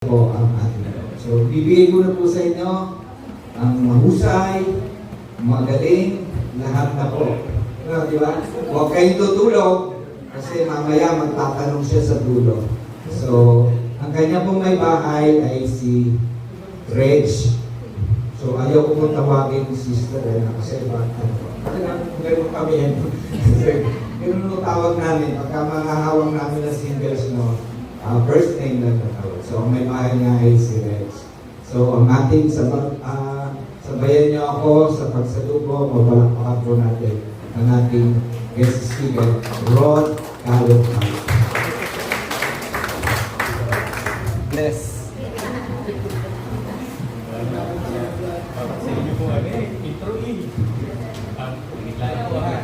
po ang ating. So, bibigay ko na po sa inyo ang mahusay, magaling, lahat na po. No, di ba? Huwag kayong tutulog kasi mamaya magtatanong siya sa dulo. So, ang kanya pong may bahay ay si Reg. So, ayaw ko pong tawagin ni sister kasi ganun kami yan. Ganun ang tawag namin. Pagka mga hawang namin na singles, no, first name lang natawag. So, ang may bahay niya ay si Reg. So, ang ating sabayan niyo ako sa pagsalubo, mapalakpakan po natin ang ating guest speaker, Rod Calocam. Bless. Sa inyo po intro in. Biglaan po ha.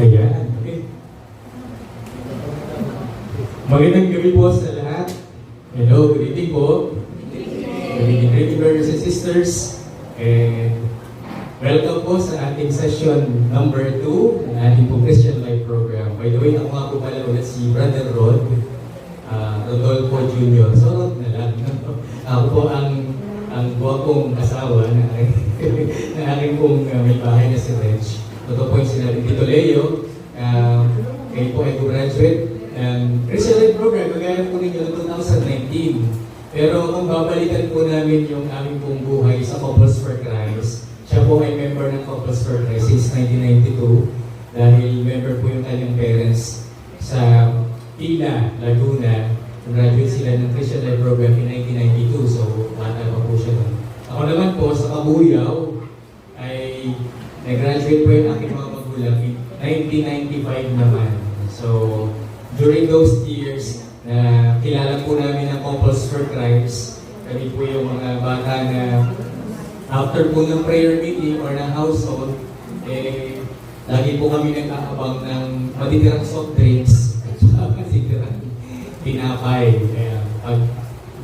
Ayan, okay. Magandang gabi po sa lahat. Hello, good evening po. Good evening, brothers and sisters. And welcome po sa ating session number 2 ng ating po Christian Life Program. By the way, ako nga po pala ulit si Brother Rod, Rodolfo Jr. So, Rod na lang. Ako po ang buwakong asawa na aking pong may bahay na si Reg. Ito po yung sinabi Tito Leo, kayo po ay graduate ng Christian Life Program, kagaya po ninyo noong 2019. Pero kung babalikan po namin yung aming pong buhay sa Couples for Christ, siya po ay member ng Couples for Christ since 1992 dahil member po yung kanyang parents sa Pila, Laguna. Graduate sila ng Christian Life Program in 1992, so bata pa po siya doon. Ako naman po sa Kabuyaw ay nag-graduate po yung aking mga magulang in 1995 naman. So, during those years, na kilala po namin ang Couples for Christ. Kami po yung mga bata na after po ng prayer meeting or ng household, lagi po kami nag-aabang ng matitirang soft drinks at saka matitirang pinapay. Kaya pag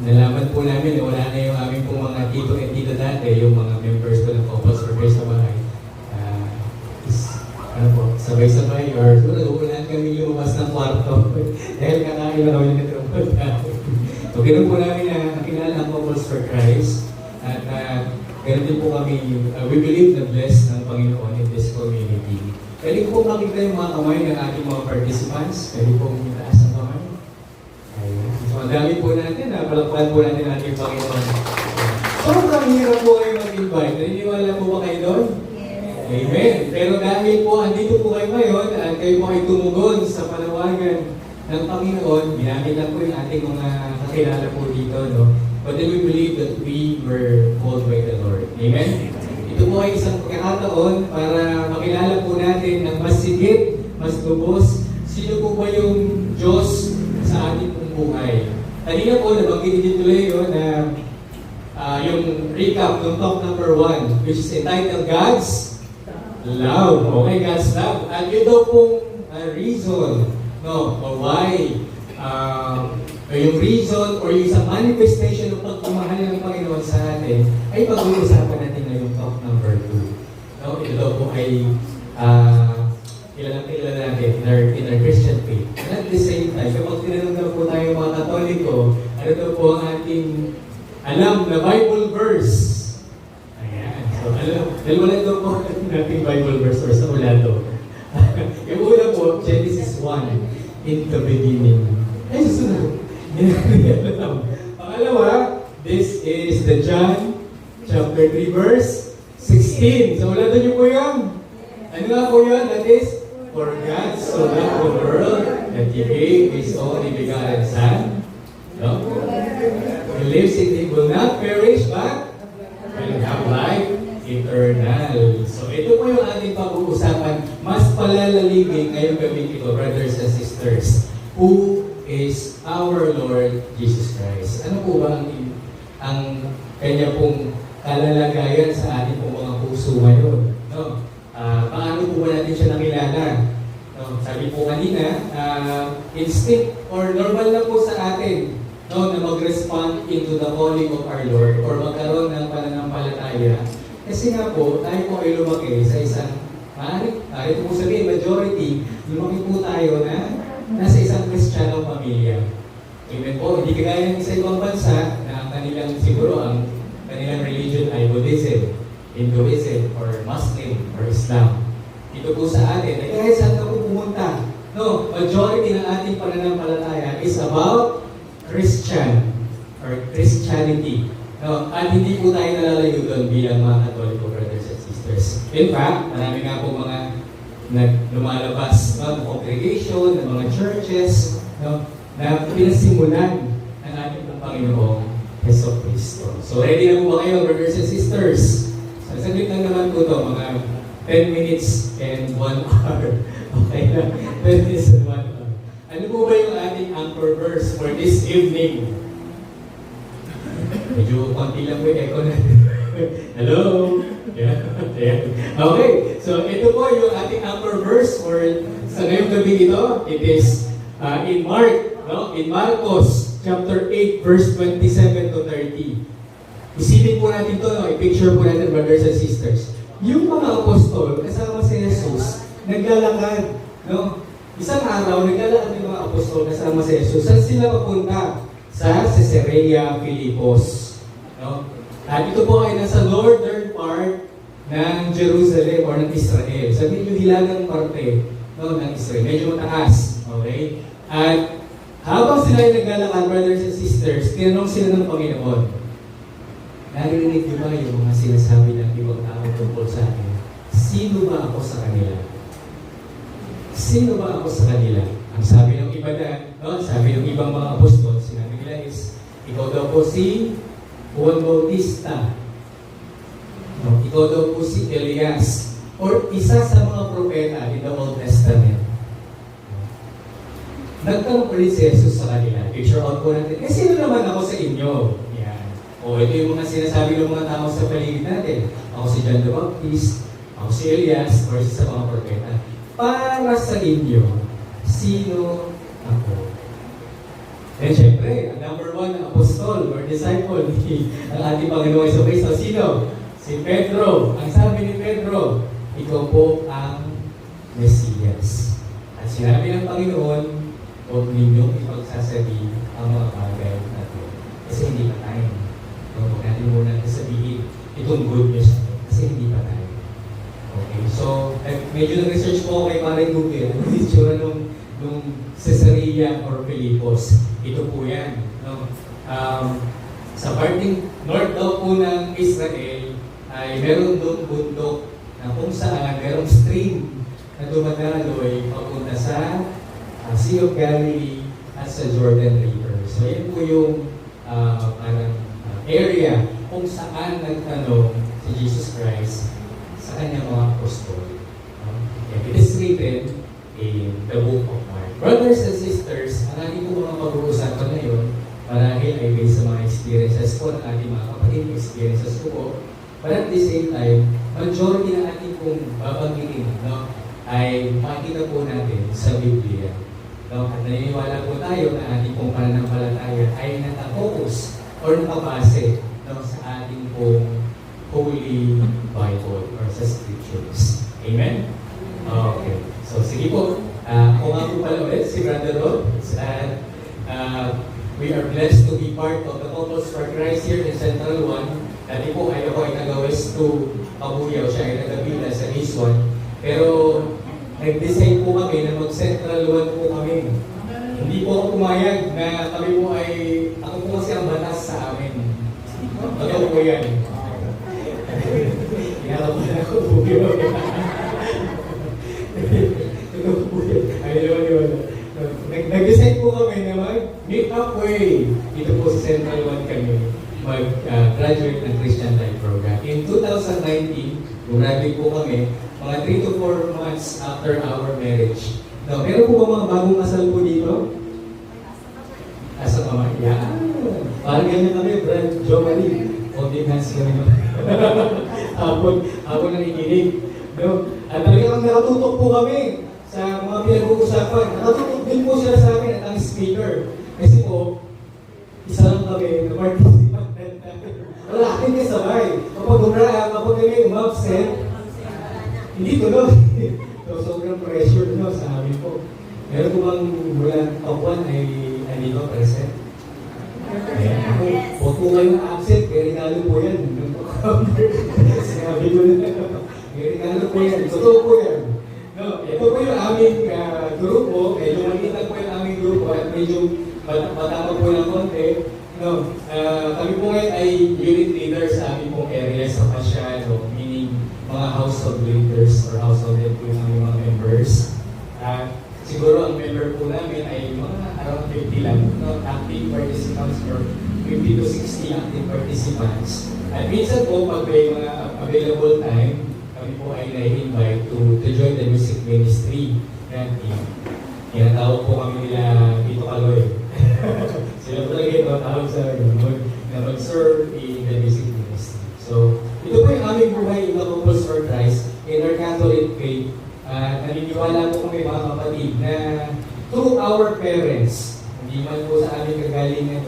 nalaman po namin na wala na yung aming pong mga tito at tita dati, yung mga members po ng Couples for Christ sa bahay, sabay-sabay or nagugulan kami lumabas ng kwarto dahil kakain na kami ng trupod natin. So, ganun po namin na nakilala ang Couples for Christ at ganun din po kami, we believe na blessed ng Panginoon in this community. Pwede po makita yung mga kamay ng ating mga participants. Pwede po itaas ang kamay. Ayun. So, ang dami po natin, palakpan po natin ang ating Panginoon. Sobrang hirap po kayo mag-invite. Naniniwala po ba kayo doon? Amen. Pero dahil po andito po kayo ngayon at kayo po ay tumugon sa panawagan ng Panginoon, ginamit lang po yung ating mga kakilala po dito, no? But then we believe that we were called by the Lord. Amen? Ito po ay isang pagkakataon para makilala po natin ng mas sigit, mas lubos, sino po ba yung Diyos sa ating pong buhay. Kanina po, nabanggit ni Tito Leo na yung recap ng talk number 1, which is entitled God's Love. Okay, God's love. At yun daw pong reason, no, or why o yung reason or yung isang manifestation ng pagmamahal ng Panginoon sa atin, ay pag-uusapan natin ngayong talk number 2. No? Ito daw po ay kilala natin in our Christian faith. And at the same time, kapag tinanong daw po tayo mga Katoliko, ano daw po ang ating alam na Bible verse? Ayan. So, dalawa lang daw po nating Bible verse or sa ulado. Yung una po, Genesis 1, in the beginning. Ay, susunod. Pangalawa, this is the John chapter 3 verse 16. So, ulado niyo po yan. Ano nga po yan? That is, for God so loved the world that He gave His only begotten Son. No? Who lives in Him will not perish but will have life eternal. So ito po yung ating pag-uusapan. Mas palalaligin ngayong gabi ito, brothers and sisters. Who is our Lord Jesus Christ? Ano po ba ang kanya pong kalalagayan sa ating pong mga puso ngayon? No? Paano po ba natin siya nakilala? No, sabi po kanina, instinct or normal na po sa atin, no, na mag-respond into the calling of our Lord or magkaroon ng pananampalataya. Kasi nga po, tayo po ay lumaki sa isang, ito po sabihin, majority, lumaki po tayo na nasa isang Kristiyanong pamilya. Amen po, hindi kagaya ng sa ibang bansa na ang kanilang, siguro, ang kanilang religion ay Buddhism, Hinduism, or Muslim, or Islam. Ito po sa atin, ay kahit saan ka po pumunta, no, majority ng ating pananampalataya is about Christian, or Christianity. No, at hindi po tayo nalalayo doon bilang mga Katoliko brothers and sisters. In fact, marami nga po mga lumalabas ng congregation, ng mga churches, no, na pinasimulan ng ating pong Panginoong Hesus Kristo. So ready na po ba kayo, brothers and sisters? Saglit lang naman po ito, mga 10 minutes and 1 hour. Okay na, 10 minutes and 1 hour. Ano po ba yung ating anchor verse for this evening? Medyo konti lang po yung echo natin. Hello? Yeah. Okay, so ito po yung ating anchor verse for sa ngayong gabi ito. It is in Mark, no? In Marcos chapter 8 verse 27 to 30. Isipin po natin ito, no? I-picture po natin, brothers and sisters. Yung mga apostol, kasama si Jesus, naglalakad. No? Isang araw, naglalakad yung mga apostol kasama si Jesus. Saan sila papunta? Sa Caesarea Philippos. No? At ito po ay nasa northern part ng Jerusalem or ng Israel. Sa medyo hilagang parte, no, ng Israel. Medyo mataas. Okay? At habang sila ay naglalakad, brothers and sisters, tinanong sila ng Panginoon, narinig niyo ba yung mga sinasabi ng ibang tao tungkol sa akin? Sino ba ako sa kanila? Sino ba ako sa kanila? Ang sabi ng iba na, no? Sabi ng ibang mga apostol, sinabi nila is, ikaw daw po si Juan Bautista. No? Ikaw daw po si Elias. Or isa sa mga propeta in the Old Testament. Nagtanong po rin si Jesus sa kanila. Picture out po natin, sino naman ako sa inyo? O ito yung mga sinasabi ng mga tao sa paligid natin. Ako si John the Baptist, ako si Elias, or sa mga propeta. Para sa inyo, sino ako? And syempre, ang number 1 na apostol or disciple ni ang ating Panginoong Hesus Kristo, sino? Si Pedro. Ang sabi ni Pedro, ikaw po ang Mesiyas. At sinabi ng Panginoon, huwag ninyong ipagsasabi ang mga bagay natin. Kasi hindi pa tayo. Huwag natin muna sabihin itong good news kasi hindi pa tayo. Okay, so medyo nag-research po ako kay Maring Google. Ano yung itsura nung Caesarea or Philippos? Ito po yan. No? Sa parting north daw po ng Israel ay meron doon bundok na kung saan merong stream na dumadaloy papunta sa Sea of Galilee at sa Jordan River. So yan po yung parang area kung saan nagtanong si Jesus Christ sa kanyang mga apostol. It is written in the book of Mark. Brothers and sisters, ang ating po mga pag-uusapan ngayon, marahil ay based sa mga experiences po ng ating mga kapatid, experiences ko po. But at the same time, majority ng ating pong babanggitin, no, ay makikita po natin sa Biblia. No? At naniniwala po tayo na ating pong pananampalataya ay nakafocus or nakabase, no, sa ating pong Holy Bible or sa Scriptures. Amen? Okay. So, sige po. Ako nga po pala ulit, si Brother Rod. We are blessed to be part of the Couples for Christ here in Central 1. Dati po ay ako ay taga-West 2 Kabuyaw, siya ay taga-Bila sa East 1. Pero nag-decide po kami na mag-Central 1 po kami. Hindi po ako pumayag na kami po ay, ako po kasi ang batas sa amin. Ano po yan? Kinakabahan ako po yun. Ito po yan. Ay, yun. Nag-decide po kami na mag-meet halfway. Dito po sa Central 1 kami mag-graduate ng Christian Life Program. In 2019, graduate po kami, mga 3 to 4 months after our marriage. Now, meron po ba mga bagong kasal po dito? Asa ka man? Yeah. Parang ganyan kami, Brad, Joe Marie. Holding hands kami. Habang nakikinig. No? At talagang nakatutok po kami sa mga pinag-uusapan. Nakatutok din po sila sa amin at ang speaker. Kasi po, isa lang kami na participant. Wala akin kasabay. Kapag kami umabsent, hindi tuloy. So, sobrang pressure no, sa amin po. Meron po bang mula kapuan ay hindi ko present? Ayan ako. Huwag po kayong absent. Very regalo po yan. Sinabi ko na. Very regalo po yan. Totoo po yan. No, ito po yung aming grupo. Medyo maliit lang po yung aming grupo at medyo bata po ng konti. No, kami po ngayon ay unit leader sa aming pong area sa Pasyado, meaning mga household leaders or household head po yung aming mga members. Siguro ang member po namin ay mga around 50 lang, no, active participants or 50 to 60 active participants. At minsan po, pag may mga available time, kami po ay na-invite to join the music ministry. Yan, tawag po kami nila Tito Kaloy. Sila po talaga ito, tawag sa na mag-serve in the music ministry. So, ito po yung aming buhay in the Couples for Christ in our Catholic faith. Naniniwala po kami mga kapatid na through our parents, hindi man po sa aming kagalingan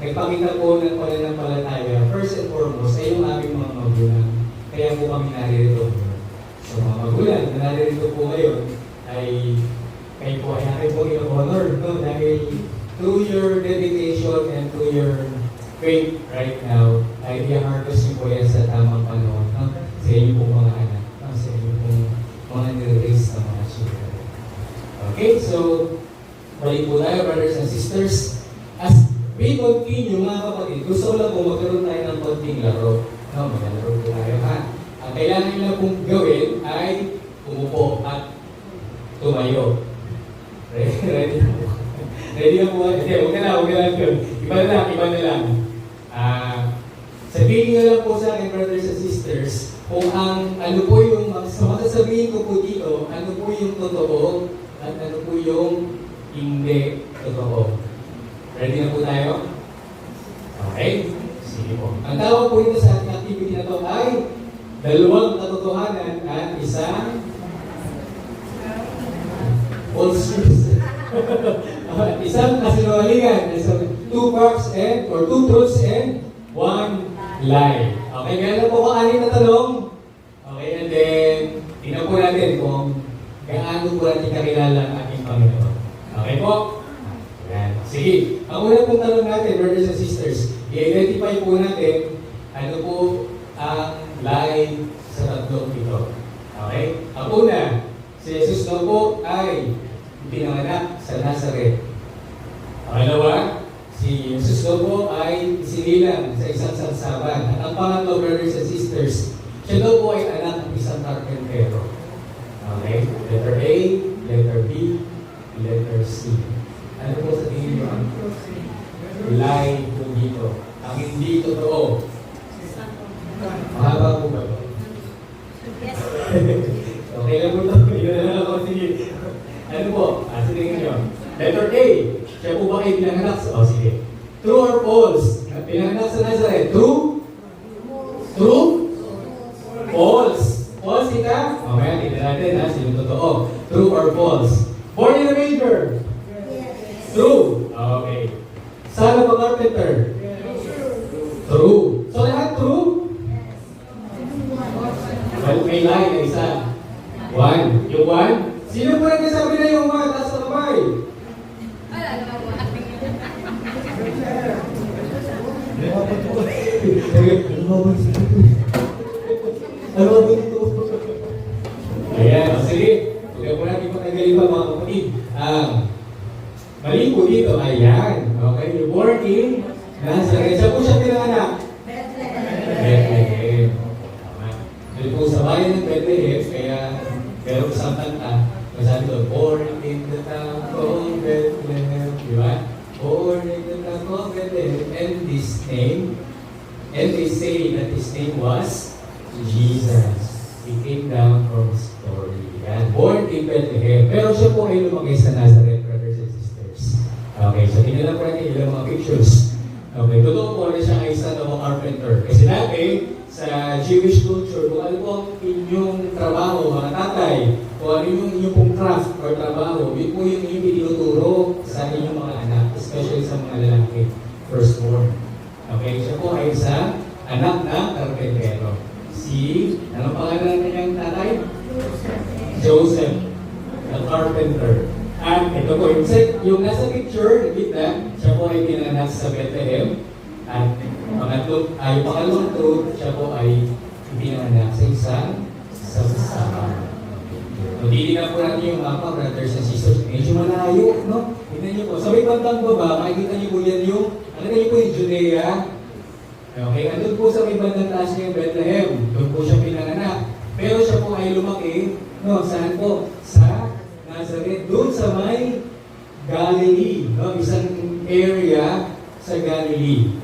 nagpakita po ng pananampalataya, first and foremost, ay yung aming mga magulang. Kaya po kami naririto. So mga magulang na naririto po ngayon, ay kayo po ay aking po in-honor, no? Dahil through your dedication and through your faith right now, ay i-harvest niyo po yan sa tamang panahon, no? Sa inyo pong mga anak, no? Sa inyo pong mga nire-raise na mga children. Okay, so balik po tayo, brothers and sisters. As we continue, mga kapatid, gusto ko lang po magkaroon tayo ng konting laro. No, maglalaro po tayo, ha? Ang kailangan nyo na pong gawin ay umupo at tumayo. Ready na po. Ready na po. Hindi, huwag na lang. Iba na lang. Sabihin nyo lang po sa akin, brothers and sisters, kung ano po yung, sasabihin ko po dito, ano po yung totoo at ano po yung hindi totoo. Ready na po tayo? Okay? Sige po. Ang tawag po ito sa ating activity na ito ay dalawang katotohanan at isang false news. Isang kasinungalingan. Two facts or two truths and one lie. Okay, meron po anim na tanong. Okay, and then tingnan po natin kung gaano po natin kakilala ang ating Panginoon. Okay po? Yan. Sige. Ang una pong tanong natin, brothers and sisters, i-identify po natin ano po ang lie sa tatlong ito. Okay? Ang una, si Jesus daw po ay pinanganak sa Nazareth. Pangalawa, si Jesus daw po ay isinilang sa isang sansaban. At ang pangatlo, brothers and sisters, siya daw po ay anak ng isang karpentero. Okay? Letter A, letter B, letter C. Ano po sa tingin nyo? Lie po dito. Ang hindi totoo. Mahaba po ba ito? Yes. Okay lang po ito. Yun na lang ako. Sige. Ano po? Sa tingin nyo? Letter A. Siya po ba ay pinanganak sa... sige. True or false? Pinanganak sa Nazareth. True? True? False. False ika? Mamaya, tignan natin ha. Sino totoo? True or false? Born in a manger? 2. So lahat 2? Well, may line na isa. 1. Yung 1? Sino po nagsasabi na yung 1? Taas sa kamay. Ano ba ito? Ayan, o sige. Huwag po natin patagalin pa mga kapatid. Mali po dito, ayan. Okay, yung born in Nazareth. Saan po siya pinanganak? Bethlehem. Tama. Doon po sa bayan ng Bethlehem, kaya meron isang kanta, masabi doon, born in the town of Bethlehem. Di ba? Born in the town of Bethlehem. And this name, and they say that his name was Jesus. He came down from story. Yan. Born in Bethlehem. Pero siya po ay lumaki sa Nazareth, brothers and sisters. Okay, so tingnan lang po natin ilang mga pictures. Okay, totoo po na siya ay son of a carpenter. Kasi dati, sa Jewish culture, kung ano po ang inyong trabaho, mga tatay, kung ano yung inyong pong craft or trabaho, yun po yung inyong tinuturo sa inyong mga anak, especially sa mga lalaki, firstborn. Okay, siya po ay isa anak ng karpentero. Ano pangalan ng kanyang tatay? Joseph, the carpenter. At ito po, yung nasa picture, nakita, siya po ay pinanganak sa Bethlehem. At yung pangalawang truth, siya po ay pinanganak sa isang sabsaban. Hindi na po natin yung mapa, brothers and sisters. Medyo malayo, no? Tignan niyo po. Sa may bandang baba, makikita niyo po yan yung, niyo po yung Judea. Okay, andun po sa may bandang taas niya yung Bethlehem. Doon po siya pinanganak. Pero siya po ay lumaki, no? Saan po? Sa Nazareth. Doon sa may Galilee, no? Isang area sa Galilee.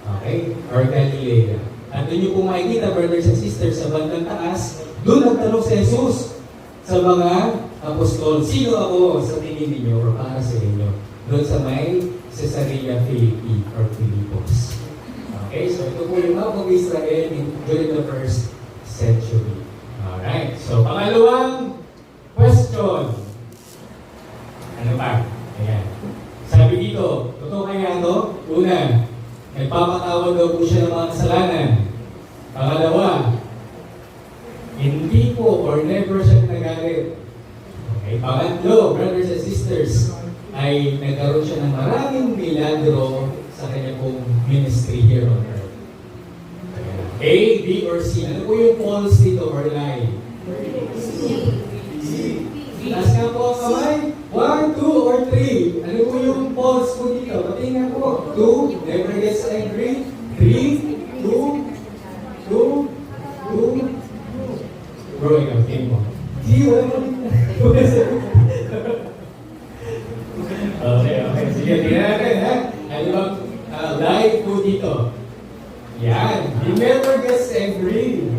Okay? Or Galilea. At doon niyo po makikita, brothers and sisters, sa bandang taas, doon nagtanong si Jesus sa mga apostol, sino ako sa tingin ninyo o para sa inyo? Doon sa may Caesarea Philippi or Philippos. Okay, so ito po yung map of Israel during the first century. Alright, so pangalawang question. Ano pa? Ayan. Sabi dito, totoo kaya ito? Una, nagpapatawad daw po siya ng mga kasalanan. Pangalawa, hindi po or never siya nagalit. Okay, pangatlo, brothers and sisters, ay nagkaroon siya ng maraming milagro sa kanya pong ministry here on earth. A, B, or C. Ano po yung false dito or lie? Taas nga po ang kamay. 1, 2, or 3. Ano po yung false po dito? Pati nga po. 2, never gets angry. 3, 2, 2, 2. Growing up, tingin mo. Okay. Sige, tingnan natin, ha? Ano bang lie po dito? Yan. He never gets angry.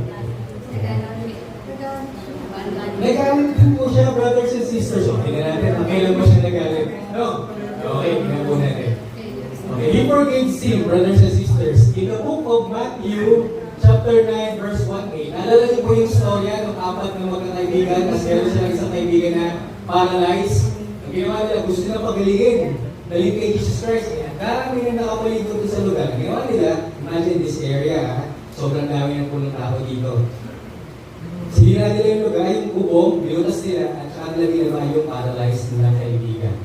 Nagalit din po siya, brothers and sisters. So, tingnan natin, kailan mo siya nagalit? No? Okay, tingnan po natin. Okay, he forgave sin, brothers and sisters. In the book of Matthew, chapter 9, verse 1-8. Naalala niyo po yung storya ng apat na magkakaibigan, tapos meron silang isang kaibigan na paralyzed. Ang ginawa nila, gusto nila pagalingin. Daling kay Jesus Christ. Ang dami na nakapaligo doon sa lugar. Ang ginawa nila, imagine this area, sobrang dami ng punong tao dito. Sinira nila yung lugar, yung bubong, binutas nila, at saka nila ginawa yung paralyzed na kaibigan.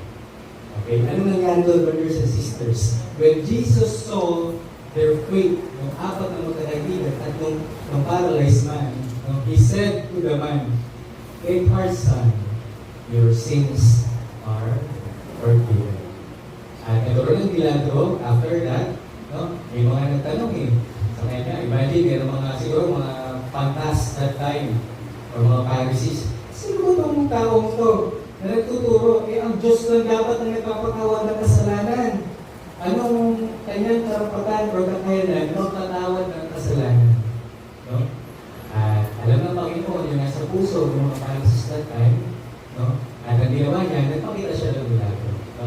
Okay, anong nangyari doon, brothers and sisters? When Jesus saw their faith, yung apat na magkakaibigan at ng paralyzed man, he said to the man, "Take heart, son, your sins are forgiven." At nagkaroon ng milagro after that, no? May mga nagtanong sa kanya, imagine, meron mga siguro mga pantas that time or mga Pharisees, sino ba itong taong to na nagtuturo? Ang Diyos lang dapat ang nagpapatawad ng kasalanan. Anong kanyang karapatan o kakayanan ng tatawad ng kasalanan? No? At alam ng Panginoon yung nasa puso ng mga Pharisees that time, no? At ang ginawa niya, nagpakita siya ng milagro. No?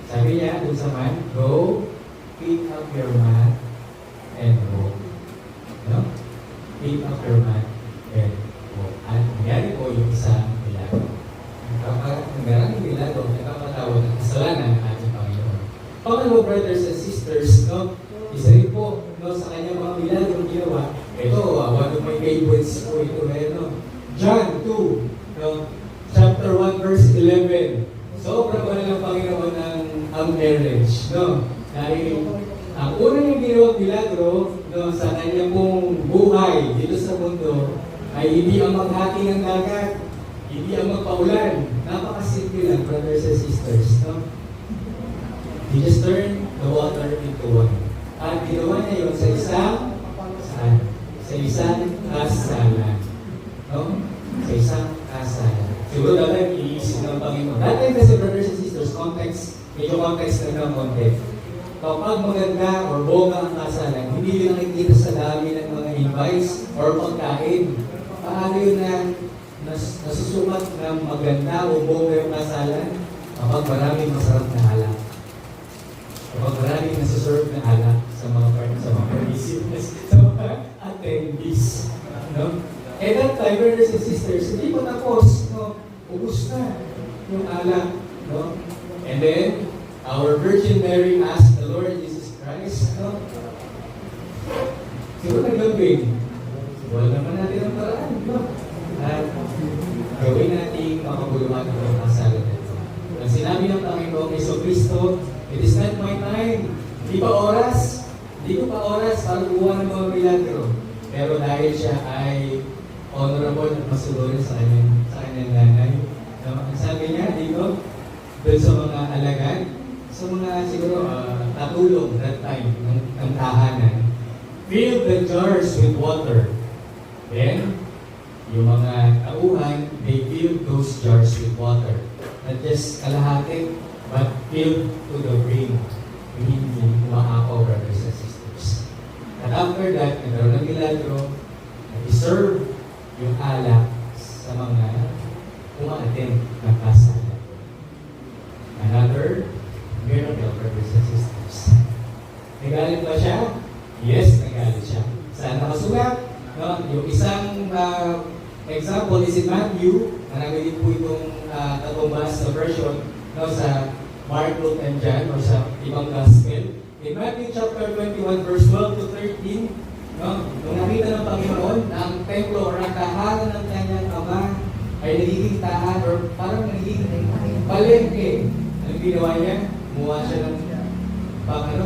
Sabi niya, kung sa man, go, pick up your mat, and walk. No? Pick up your mat, and walk. At nangyari po yung isang milagro. Ang maraming milagro, nagpapatawad ng kasalanan ng ating Panginoon. Pangalawa, brothers and sisters, no? Isa rin po, no, sa kanyang mga milagro ginawa. Ito, one of my favorites po ito, no? John 2, no? Chapter 1, verse 11. Sobrang wala ng Panginoon ang marriage, no? Dahil ang una niyang ginawang milagro, no, sa kanyang pong buhay dito sa mundo ay hindi ang maghati ng dagat, hindi ang magpaulan. Napakasimple lang, brothers and sisters, no? He just turned the water into wine. At ginawa niya yun sa isang kasalan. No? Sa isang kasalan. Siguro dapat iisip ng Panginoon. Dahil kasi, brothers and sisters, medyo context na ng context. Kapag maganda or bongga ang kasalan, hindi yun nakikita sa dami ng mga invites or pagkain. Paano yun na nasusumat na maganda o bongga yung kasalan? Kapag maraming masarap na alak. Kapag maraming nasuserve na alak sa mga participants, sa mga attendees. No? And that time, brothers and sisters, hindi pa tapos. No? Ubus na yung alak. No? And then, our Virgin Mary asked the Lord Jesus Christ, no? Siguro naglambing. Wala naman natin ang paraan, no? At gawin natin makabuluhan ng kasalan nito. Ang sinabi ng Panginoong Jesucristo, it is not my time. Hindi pa oras. Hindi ko pa oras para gumawa ng mga milagro. Pero dahil siya ay honorable at masulorin sa kanyang nanay. Ang sabi niya dito, doon sa mga alagad, sa mga siguro katulong that time ng tahanan, fill the jars with water. Then, yung mga tauhan, they fill those jars with water. Not just kalahati, but filled to the brim. Hindi umaapaw, brothers and sisters. And after that, nagkaroon ng milagro, i-serve yung alak sa mga umaattend ng kasalan. Another miracle, brothers and sisters. Nagalit ba siya? Yes, nagalit siya. Saan nakasulat? No? Yung isang example is in Matthew, nagamit po itong katumbas na version, no, sa Mark, Luke, and John, or sa ibang gospel. In Matthew chapter 21, verse 12 to 13, no, nung nakita ng Panginoon na ang templo or ang tahanan ng kanyang ama ay nagiging tahan or parang nagiging palengke. Anong ginawa niya? Kumuha siya ng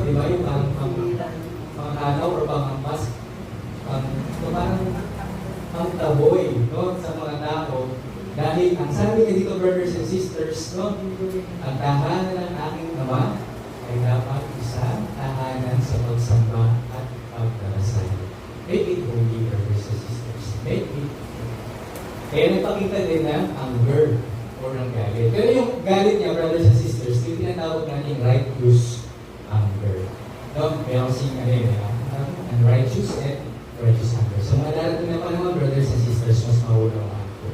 di ba yung panghanaw or panghampas, parang pangtaboy, no, sa mga tao. Dahil ang sabi niya dito, brothers and sisters, no, ang tahanan ng aking ama ay dapat isang tahanan sa pagsamba at pagdarasal. Make it holy, brothers and sisters. Make it. Kaya nagpakita din ng anger or ng galit. Pero yung galit niya, brothers and sisters, yung tinatawag natin righteous anger. No? Meron sing unrighteous and righteous anger. So mga darating na panahon, brothers and sisters, mas mahulawaan po.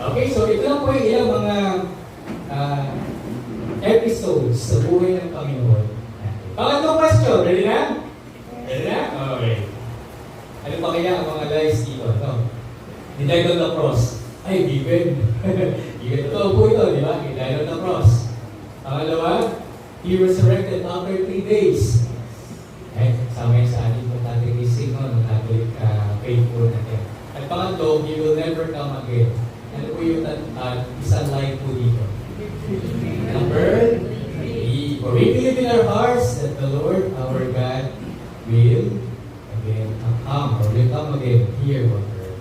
Okay, so ito lang po yung ilang mga episodes sa buhay ng Panginoon. Pangatlong question, ready na? Ready na? Okay. Ano pa kaya ang mga lies dito? No? He died on the cross. Ay, given. Given. Ito po ito, di ba? He died on the cross. Pangalawa, He resurrected after 3 days. Eh, sama yun sa ating pagkatigising, no? Ng Catholic faithful natin. At pangatlo, He will never come again. Ano po yung isang line po dito? Number 3. For we believe in our hearts that the Lord, our God, will again come, or will come again here on earth.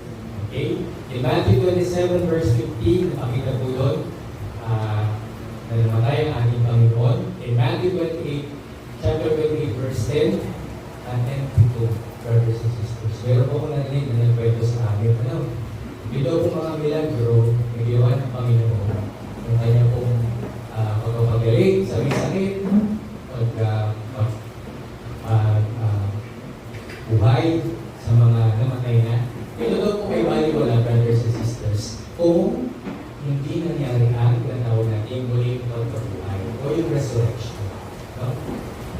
Okay? In Matthew 27 verse 15, nakita po doon, na namatay ang ating Panginoon. In Matthew 28, chapter 28 verse 10, and 2, brothers and sisters. Meron po akong narinig na nagkwento sa amin. Dito po mga milagro, na ginawa ng Panginoon. Yung kanya pong pagpapagaling sa may sakit, buhay sa mga namatay na. Ito daw po ay baliwala, brothers and sisters, kung hindi nangyari ang tinatawag natin muling pagkabuhay o yung resurrection. No?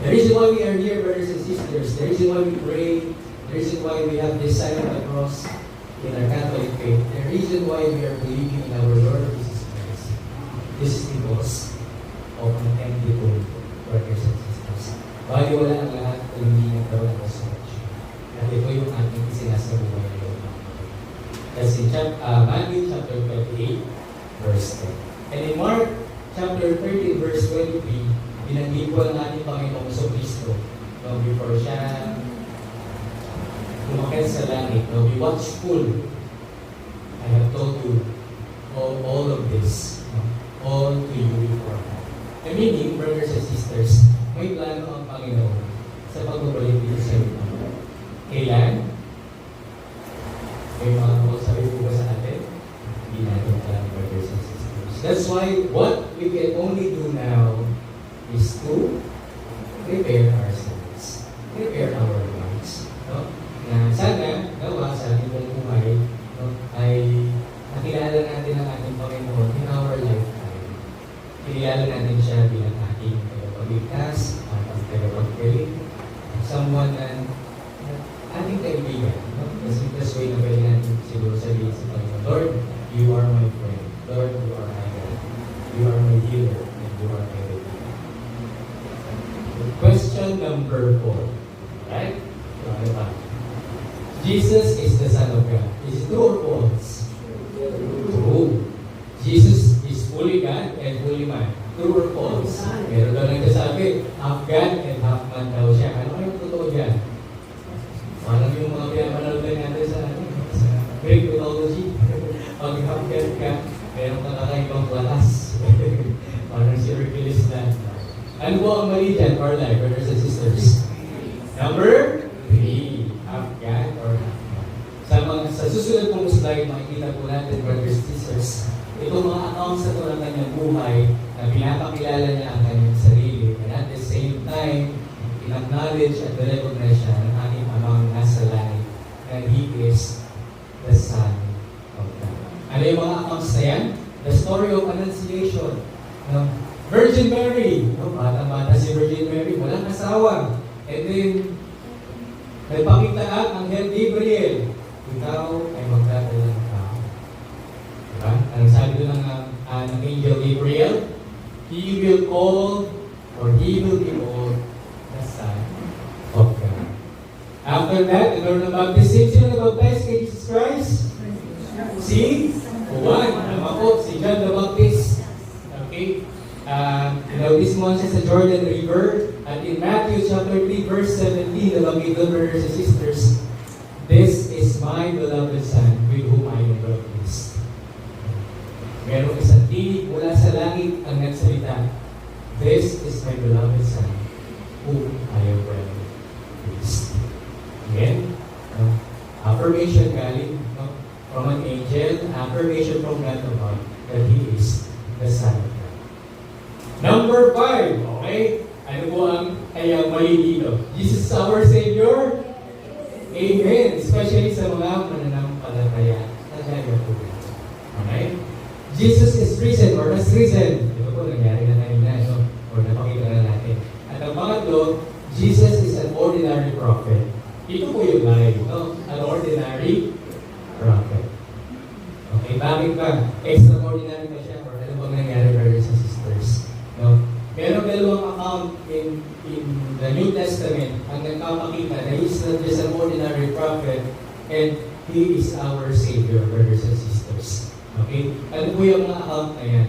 The reason why we are here, brothers and sisters, the reason why we pray, the reason why we have this sign of the cross in our Catholic faith, the reason why we are believing in our Lord Jesus Christ, this is because of an empty tomb, brothers and sisters. Baliwala ang lahat kung hindi nagkaroon ng resurrection. That's in Matthew chapter 28, verse 10. And in Mark chapter 13, verse 23, binanggit po ng ating Panginoong Kristo before siya umakyat sa langit. Be watchful. I have told you all of this, all to you beforehand. And meaning, brothers and sisters, may plano ang Panginoon sa pagbabalik dito sa ito. Kailan? May mga sabi po ba sa atin? Hindi natin alam, brothers and sisters. That's why what we can only do now is to prepare ourselves, prepare our lives. No? Na sana, nawa sa ating buhay, no, ay nakilala natin ang ating Panginoon in our lifetime. Kilala natin siya bilang ating tagapagligtas, ating tagapaggaling, someone na ating kaibigan. No? The simplest way na pwede natin siguro sabihin sa Panginoon, Lord, you are my friend. Lord, you are my God. You are my healer, and you are my redeemer. Question number 4. Right? So, ano pa? Jesus is the Son of God. Is it true or false? True. Jesus is fully God and fully man. True or false? Meron daw nagsasabi, half God and half man daw siya. Ano kayong totoo dyan? Parang yung mga pinapanood natin sa Greek mythology. Pag half God ka, meron ka kakaibang class. Parang si Hercules na. Ano po ang mali dyan, or like, brothers and sisters? Number 3. Half God or half man. Sa susunod pong slide, makikita po natin, brothers and sisters, itong mga accounts na ito ng kanyang buhay na pinapakilala niya ang kanyang sarili, and at the same time, in-acknowledge at recognize siya ng ating amang nasa langit na He is the Son of God. Ano yung mga accounts na yan? The story of Annunciation. No? Virgin Mary. No? Bata-bata si Virgin Mary. Walang asawa. And then, nagpakita ang Anghel Gabriel. Ikaw ay magdadala ng tao. Diba? Ang sabi doon ng Angel Gabriel, He will call or He will be called the Son of God. After that, the Lord of Baptism, sino nag-baptize kay Jesus Christ? Si Juan. Tama po, si John the Baptist. Okay? This month sa Jordan River. At in Matthew chapter 3, verse 17, nabangit doon, brothers and sisters, this is my beloved Son, with whom I am well pleased. Merong isang tinig mula sa langit ang nagsalita, this is my beloved Son, whom I am well pleased. Again, affirmation galing from an angel, affirmation from God above, that He is the Son of God. Number 5, okay? Ano po ang kaya mali dito? Jesus is our Savior? Amen. Especially sa mga mananampalataya. Talaga po. Okay? Jesus is risen or has risen. Ito po, nangyari na kanina, no? Or napakita na natin. At ang pangatlo, Jesus is an ordinary prophet. Ito po yung lie, no? An ordinary prophet. Okay, bakit ba? Extraordinary ba siya? Or ano bang nangyari, brothers and sisters? No? Meron dalawang account in the New Testament ang nagpapakita na He is not just an ordinary prophet and He is our Savior, brothers and sisters. Okay? Ano po yung mga account na yan?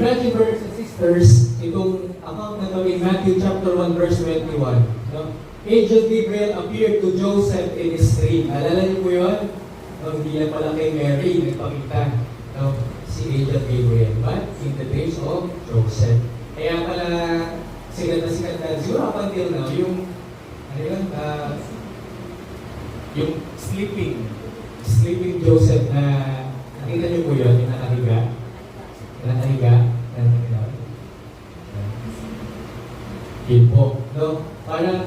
Imagine, brothers and sisters, itong account na ito in Matthew chapter 1, verse 21. No? Angel Gabriel appeared to Joseph in his dream. Alala niyo po yun? No, hindi na pala kay Mary nagpakita. No? Si Angel Gabriel, but in the days of Joseph. Kaya pala, sikat na siguro up until now, yung, ano yun, yung sleeping Joseph na, nakita niyo po yun, yung nakahiga, yun po, no? Parang,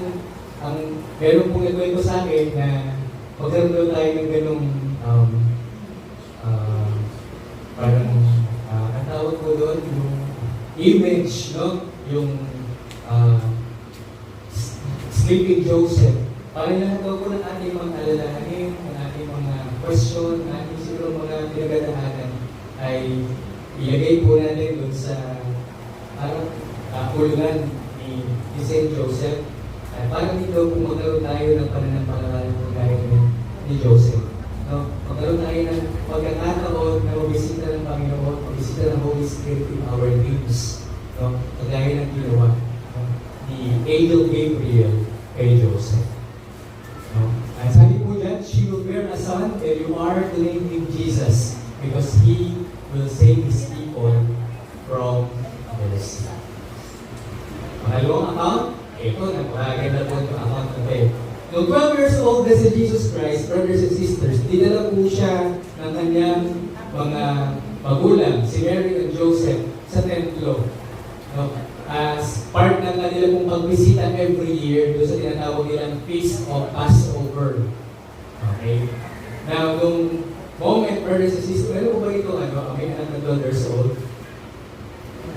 meron pong nagkwento sa akin na magkaroon daw tayo ng ganung, parang ang tawag ko doon yung image, no? Yung sleeping Joseph. Parang lahat daw po ng ating mga alalahanin, ng ating mga question, ng ating siguro mga pinagdadaanan ay ilagay po natin doon sa parang kulungan ni St. Joseph. Parang dito kung magkaroon tayo ng pananampalataya po gaya ni Joseph. No? magkaroon tayo ng pagkakataon na mabisita ng Panginoon, mabisita ng Holy Spirit in our dreams. No? Kagaya ng ginawa ni Angel Gabriel kay Joseph. No? Ang sabi po dyan, she will bear a son and you are to name him Jesus because he will save his people from their sin. Pangalawang account, ito, napakaganda po yung account na ito. Noong 12 years old na si Jesus Christ, brothers and sisters, dinala po siya ng kanyang mga magulang, si Mary and Joseph, sa templo. No? As part ng kanila pong pagbisita every year, doon sa tinatawag nilang Feast of Passover. Okay? Now, nung moment, brothers and sisters, ano po ba ito? May anak na 12 years old.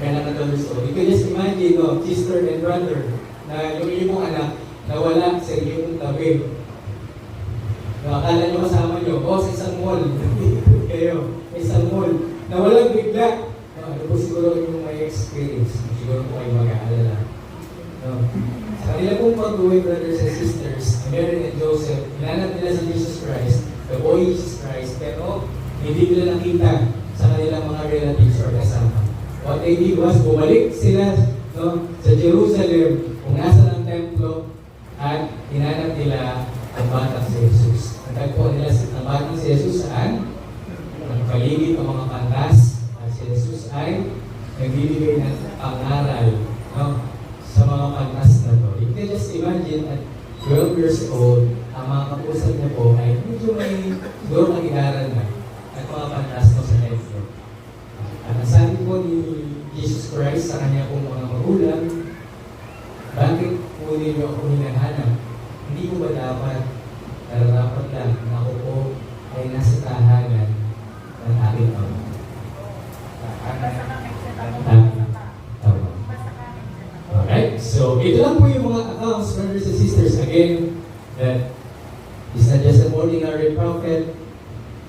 May anak na 12 years old. You can just imagine, no, sister and brother, na yung iyong anak, nawala sa iyong tabi. Akala nyo kasama nyo, sa isang mall. Kayo, isang mall. Nawala bigla. Ano po siguro yung may experience? Siguro po kayo mag-aalala. No. Sa kanila pong pag-uwi, brothers and sisters, Mary and Joseph, hinanap nila si Jesus Christ, the boy Jesus Christ, pero hindi nila nakita sa kanilang mga relatives or kasama. What they did was, bumalik sila, no, sa Jerusalem, kung nasa ng templo, at hinanap nila ang batang si Jesus. Natagpuan nila ang batang si Jesus saan? Ang paligid ng mga pantas. At si Jesus ay nagbibigay ng pangaral, no, sa mga pantas na to. You can just imagine at 12 years old, ang mga kausap niya po ay medyo may siguro mag-iaral na at mga pantas mo sa templo. At ang sabi po ni Jesus Christ sa kanya pong mga magulang, bakit po ninyo ako hinahanap? Hindi ko ba dapat, nararapat lang na ako po ay nasa tahanan ng aking Ama? Alright, so ito lang po yung mga accounts, brothers and sisters. Again, that is not just an ordinary prophet,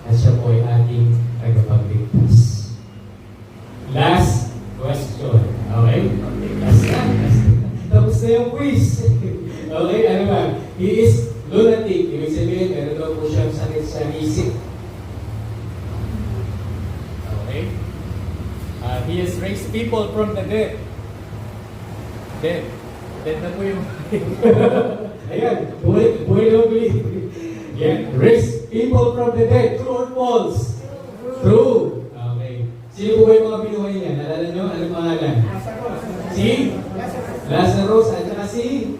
at siya po ay ating tagapagligtas. Last question. Okay? Last na. Tapos na yung quiz. Okay, ano ba? He is lunatic. Ibig sabihin, meron daw po siyang sakit sa isip. Okay. He has raised people from the dead. Dead. Dead na po yung... Ayan, buhay na mabili. Yeah, raise people from the dead. True or false? True. Okay. Sino po ba yung mga binuhay niya? Nalala nyo? Anong pangalan? Si Lazarus at saka si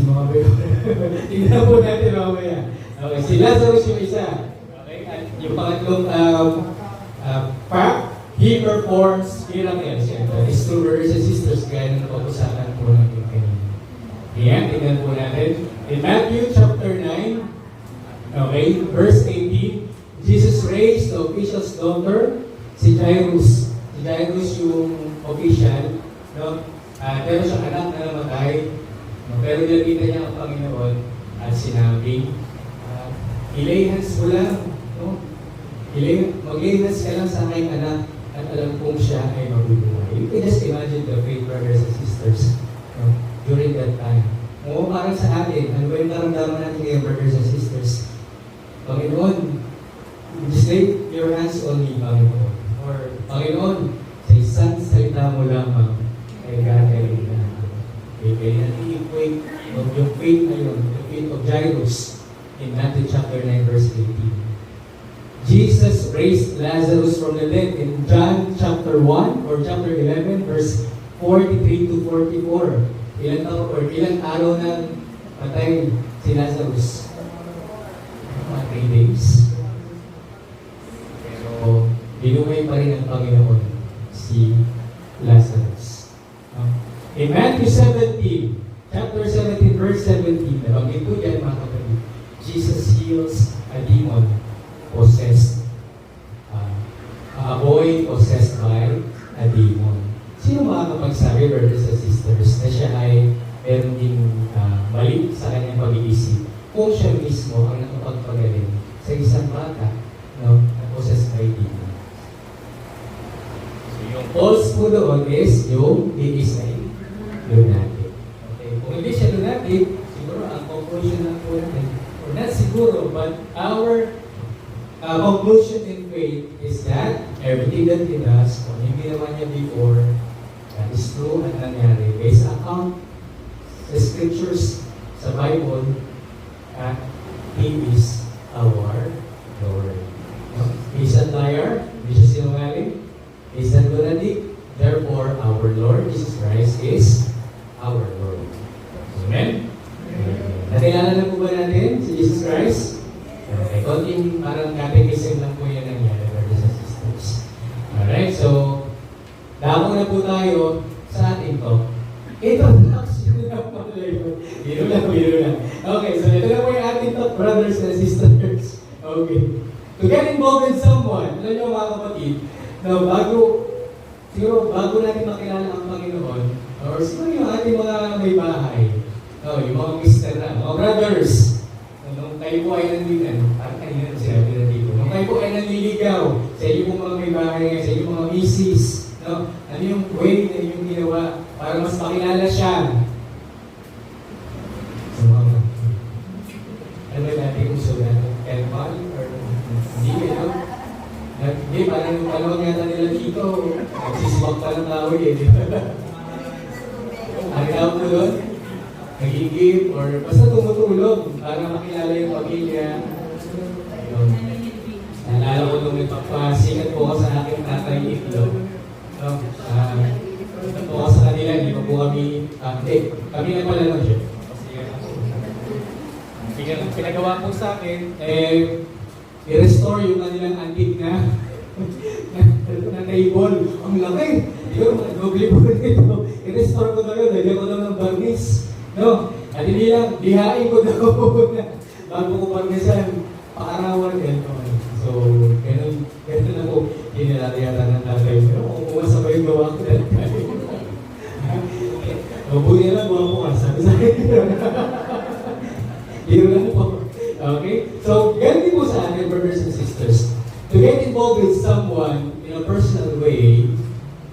mga bayo. Tingnan po natin mamaya. Okay, si Lazarus yung isa. Okay, at yung pangatlong fact, he performs miracles. His two brothers and sisters, gaya na napag-usapan po natin kanina. Ayan, tingnan po natin. In Matthew chapter 9, okay, verse 18, Jesus raised the official's daughter, si Jairus. Si Jairus yung official, no? Pero siyang anak na namatay, no? Pero nilapita niya ang Panginoon at sinabi, ilay hands mo lang, no? Mag-lay hands ka lang sa aking anak at alam kong siya ay mabubuhay. You can just imagine the faith, brothers and sisters, no? During that time. Oo, parang sa atin, ano ba yung naramdaman natin ngayon, brothers and sisters? Panginoon, just lay your hands on me, Panginoon. Or, Panginoon, sa isang salita mo lamang ay gagaling na ako. Kaya natin yung faith na yun, the faith of Jairus in Matthew chapter 9 verse 18. Jesus raised Lazarus from the dead in John chapter 1 or chapter 11 verse 43 to 44. Ilang araw na patay si Lazarus? 3 days. Pero binuhay pa rin ng Panginoon si Lazarus. In Matthew 17, chapter 17, verse 17, nabanggit po dyan mga kapatid, Jesus heals a demon possessed, a boy possessed by a demon. Sino makakapagsabi, brothers and sisters, na siya ay meron ding mali sa kanyang pag-iisip kung siya mismo ang nakapagpagaling sa isang bata, no, na possessed by demon? So yung false po doon is yung he is a lunatic. Okay, kung hindi siya lunatic, siguro ang conclusion na po natin or Not siguro, but our conclusion in faith is that everything that He does, kung hindi naman niya before, that is true at nangyari. Based account sa scriptures, sa Bible, He is our Lord. No? He's a liar, hindi siya sinungaling. He's a lunatic, therefore our Lord Jesus Christ is our Lord. Amen? Nakilala na po ba natin si Jesus Christ? Okay, konting parang catechism lang po yan nangyari, brothers and sisters. Alright, so, damo na po tayo sa ating talk. Ito na pala yun. Biro lang. Okay, so ito na po yung ating talk, brothers and sisters. Okay. To get involved with someone, alam nyo mga kapatid, na bago natin makilala ang Panginoon, or siguro yung ating mga may bahay, yung mga mister na, mga brothers, nung kayo po ay nanliligaw, parang kanina na sinabi na dito, nung kayo po ay nanliligaw, sa iyo po mga may bahay, sa iyo mga misis, no? Ano yung way na yung ginawa para mas makilala siya? So, ano ba natin kung sulat? Elmal? Or hindi, no? Hindi, parang yung kalawang yata nila dito, nagsiswak pa ng tao eh. Ang tawag mo doon? Nagigib, or basta tumutulog para makilala yung pamilya. Ayun. Naalala ko nung nagpapasikat po ako sa aking tatay itlog. Ito po ako sa kanila, hindi pa po kami, kami na pala lang siya. Pinagawa po sa akin, i-restore yung kanilang antique na table. Ang laki! Di ko, doble po nito. I-restore ko na yun, lagyan ko na ng barnis. No? At hindi lang, dihain ko daw na bago ko barnisan, pakarawan din. So, ganun na po, yata ng tatay. Pero kung pumasabay yung gawa ko na tayo. Mabuti na lang, buwan ko ka. Sabi sa akin. Hero lang po. Okay? So, ganun po sa atin, brothers and sisters. To get involved with someone in a personal way,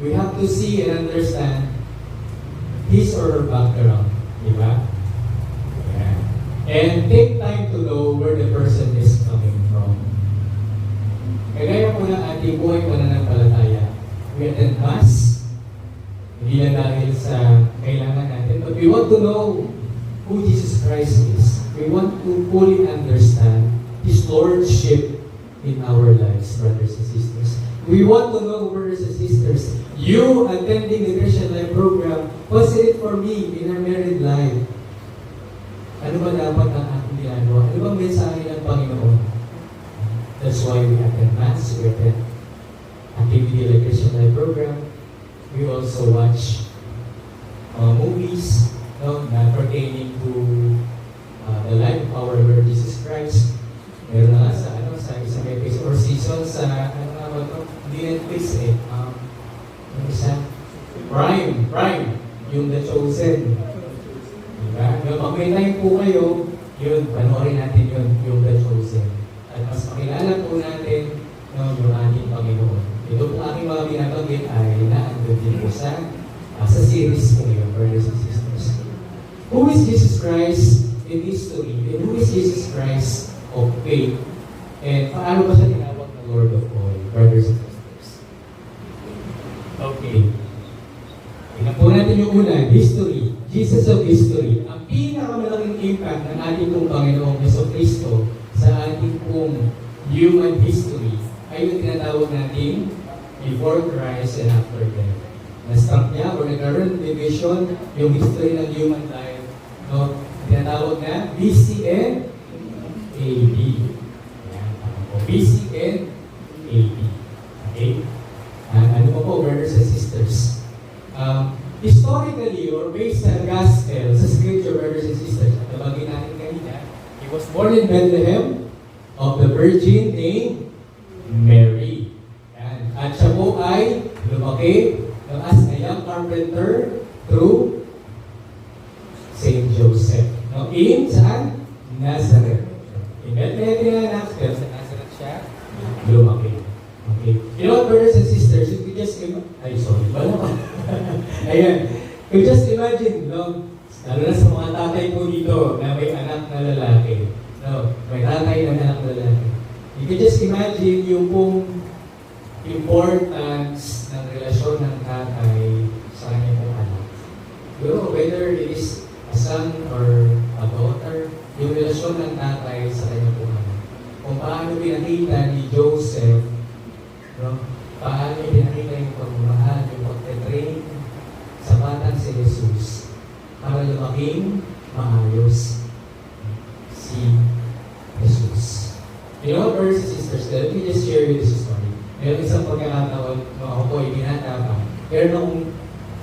we have to see and understand his or her background. Diba? Yeah. And take time to know where the person is coming from. Kagaya po ng ating buhay pananampalataya, we attend Mass, hindi lang dahil sa kailangan natin, but we want to know who Jesus Christ is. We want to fully understand His Lordship in our lives, brothers and sisters. We want to know, brothers and sisters, you attending the Christian Life program, what's in it for me in our married life? Ano ba dapat ang aking ginagawa? Ano bang mensahe ng Panginoon? That's why we attend Mass, we attend activity like Christian Life program. We also watch movies na pertaining to the life of our Lord Jesus Christ. Meron na sa isang episode or season sa hindi Netflix yung isa Prime yung The Chosen, diba? Pag may time po kayo, yun, panoorin natin yung The Chosen at mas makilala po natin yung ating Panginoon. Ito po aking mga binabanggit ay naandun din po sa series po ngayon, brothers and sisters. Who is Jesus Christ in history? And who is Jesus Christ of faith? And paano ba siya tinawag na Lord of all, brothers and sisters? Okay. Tingnan po natin yung una, history. Jesus of history. Ang pinakamalaking impact ng ating pong Panginoong Jesucristo sa ating pong human history ay yung tinatawag natin before Christ and after death. Na-struck niya or nagkaroon ng division yung history ng human life. No? Tinatawag na BC and AD. BC and AD. Okay? Ano po, brothers and sisters? Historically, or based sa gospel, sa scripture, brothers and sisters, at nabagay natin kanina, He was born in Bethlehem of the Virgin named Mary. Yan. At siya po ay lumaki as a young carpenter through Saint Joseph. No, in saan? Nazareth. In Bethlehem pinanganak, pero sa Nazareth siya lumaki. Okay. You know what, brothers and sisters, if you just Ayan. You just imagine, no? Lalo na sa mga tatay po dito na may anak na lalaki. No? You can just imagine yung pong importance ng relasyon ng tatay sa kanyang pong anak. Whether it is a son or a daughter, yung relasyon ng tatay sa kanyang pong anak. Kung paano pinakita ni Joseph, no? Paano pinakita yung pagmamahal, yung pagte-train sa batang si Jesus para lumaking maayos si Jesus. You know, brothers and sisters, let me just share you this story. Meron isang pagkakataon, nung ako po ay binata pa, meron akong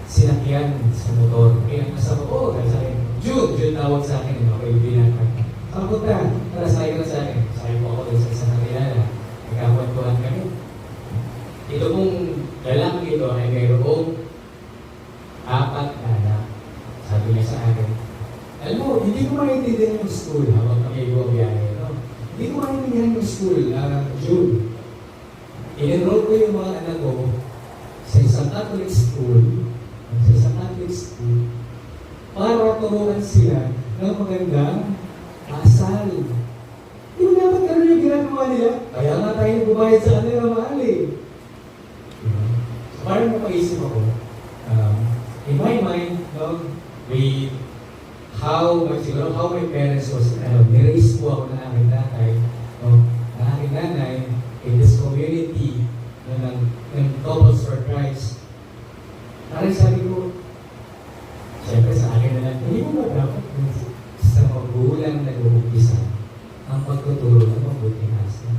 sinakyan sa motor. Kaya kasama ko, sa akin, Jude tawag sa akin, ako ay binata pa. Saan punta? Tara, sakay ka na sa akin. Sakay po ako dun sa isang nakilala. Nagkakwentuhan kami. Ito pong lalaki ito ay mayroong 4 anak. Sabi niya sa akin, alam mo, hindi ko maintindihan yung school habang kami buwabiyahe. No? Hindi ko maintindihan yung school, June. In-enroll ko yung mga anak ko sa isang Catholic school, para turuan sila ng magandang asal. Di ba dapat ganun yung ginagawa nila? Kaya nga tayo bubayad sa kanila mahal eh. So parang napaisip ako, in my mind, no, with how my parents was, niraise po ako ng aking tatay, no, ng aking nanay, in this community, no, ng Couples for Christ. Parang sabi ko, siyempre sa akin na lang, hindi mo ba dapat sa magulang na nag-uumpisa ang pagtuturo ng mabuting asa?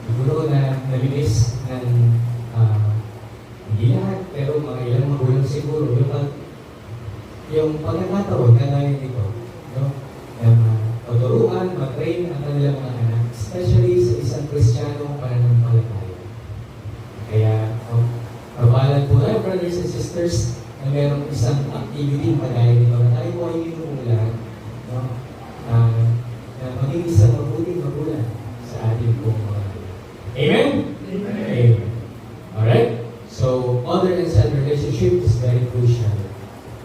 Siguro na nalinis ng hindi lahat, pero mga ilang magulang siguro, yung pagkakataon na ngayon ito, no? Tuturuan, mag-train ang kanilang mga anak, especially sa isang Kristiyanong pananampalataya. Kaya, kabalan po tayo, brothers and sisters, na merong isang activity kagaya nito na tayo po ay minumulan, no? Na maging isang mabuting magulang sa ating pong mga Amen? Amen. Alright? So, mother and son relationship is very crucial.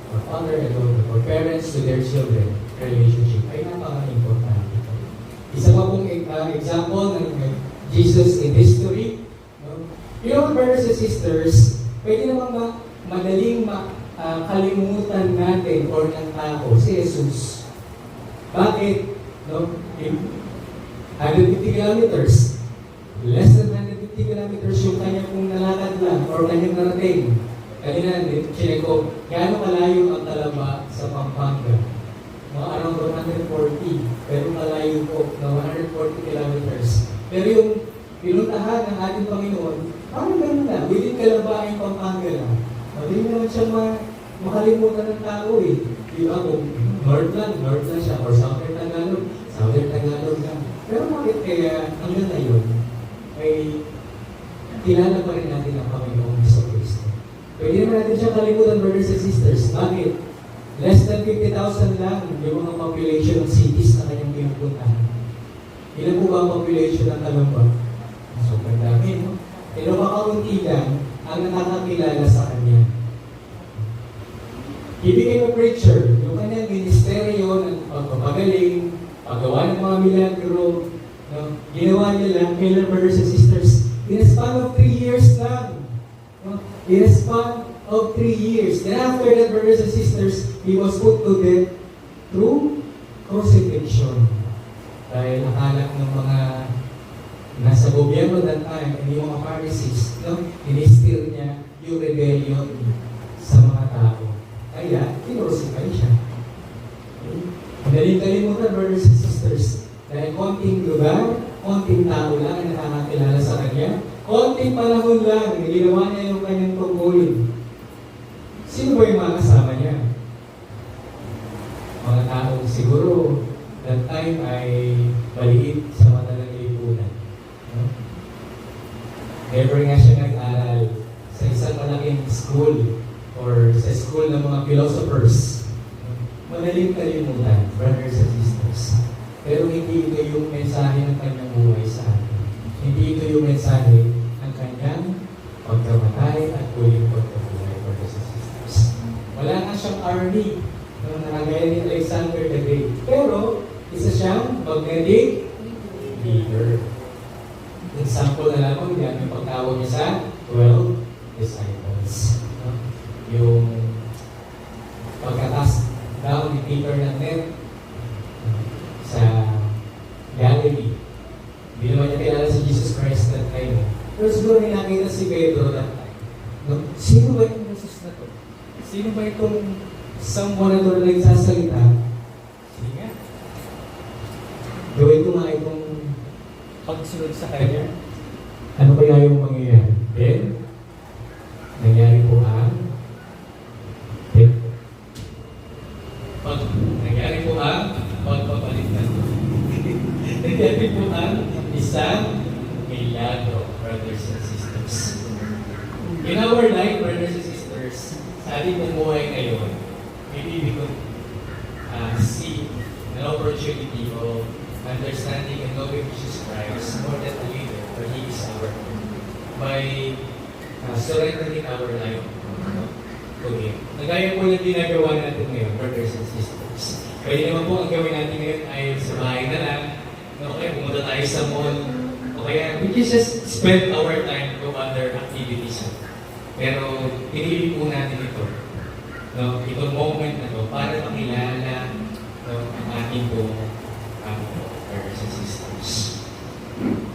For father and daughter, for parents to their children, relationship ay napaka-importante. Isa pa pong example ng Jesus in history. No? You know, brothers and sisters, pwede namang madaling kalimutan natin or ng tao si Jesus. Bakit? No? 150 kilometers. Less than 150 kilometers yung kanya pong nalakad lang or kanyang narating. Kanina, chinek ko, gaano kalayo ang Talaba sa Pampanga? Mga around 140, pero kalayo po na 140 kilometers. Pero yung pinuntahan ng ating Panginoon, parang gano'n na, within Calamba, Pampanga lang. Hindi naman siya makalimutan ng tao eh. Di ba kung north lang siya, or southern Tagalog lang. Pero bakit kaya hanggang ngayon, ay kilala pa rin natin ang Panginoong Jesucristo? Pwede naman natin siya kalimutan, brothers and sisters. Bakit? Less than 50,000 lang yung mga population ng cities na kanyang pinupuntahan. Ilan po ba ang population ng Talamba? Sobrang dami, no? Pero makaunti lang ang nakakakilala sa kanya. He became a preacher. Yung kanyang ministeryo ng pagpapagaling, paggawa ng mga milagro, no? Ginawa niya lang, kailan, brothers and sisters, in a span of 3 years lang. No? In a span of 3 years. Then after that, brothers and sisters, he was put to death through crucifixion. Dahil akala ng mga nasa gobyerno that time, yung mga Pharisees, no? Inistil niya yung rebellion sa mga tao. Kaya, kinrucify siya. Madaling kalimutan, brothers and sisters, dahil konting lugar, konting tao lang ang nakakakilala sa kanya, konting panahon lang, ginawa niya yung kanyang tungkulin. Sino ba yung mga kasama niya? Mga taong siguro that time ay maliit sa mata ng lipunan. No? Never nga siya nag-aral sa isang malaking school or sa school ng mga philosophers. Madaling kalimutan, brothers and sisters. Pero hindi ito yung mensahe ng kanyang buhay sa atin. Hindi ito yung mensahe ng kanyang pagkamatay at huling pagkabuhay, brothers and sisters. Wala nga siyang army nung nakagaya ni Alexander the Great. Pero, isa siyang magnetic leader. Sample na lamang yan yung pagtawag niya sa 12 disciples. No? Yung pagkatas down ni Peter ng net sa Galilee. Hindi naman niya kilala si Jesus Christ that time. Pero siguro nakita si Pedro that time. No? Sino ba yung Jesus na to? Sino ba itong someone na to na nagsasalita? Sige nga. Gawin ko nga itong Pagsunod sa kanya. ano kaya yung mangyayari? Then, nangyari po ang nangyari po ang pagpapalitan. Nangyari po ang isang milagro, brothers and sisters. In our life, brothers and sisters, sa ating bumuhay ngayon, maybe we could see an opportunity of understanding and knowing Jesus Christ more than a leader, but He is our by surrendering our life to Him. Nagaya po yung ginagawa natin ngayon, brothers and sisters. Pwede naman po ang gawin natin ngayon ay sa bahay na lang, o kaya pumunta tayo sa mall, o kaya we can just spend our time to other activities. Pero pinili po natin ito, no, itong moment na to para makilala ang ating po brothers and sisters.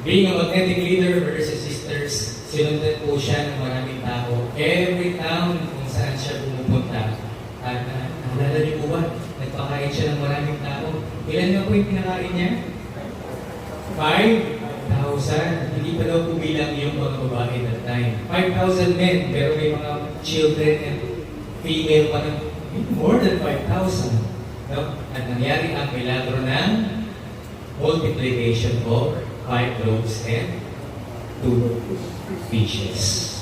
Being a magnetic leader, brothers and sisters, sinundan po siya ng maraming tao. Every town kung saan siya pumupunta. At naalala niyo po ba, nagpakain siya ng maraming tao. Ilan na po yung pinakain niya? 5,000. Hindi pa daw po bilang yung mga babae that time. 5,000 men, pero may mga children and female pa ng more than 5,000. No? At nangyari ang milagro ng multiplication of 5 loaves and 2 fishes.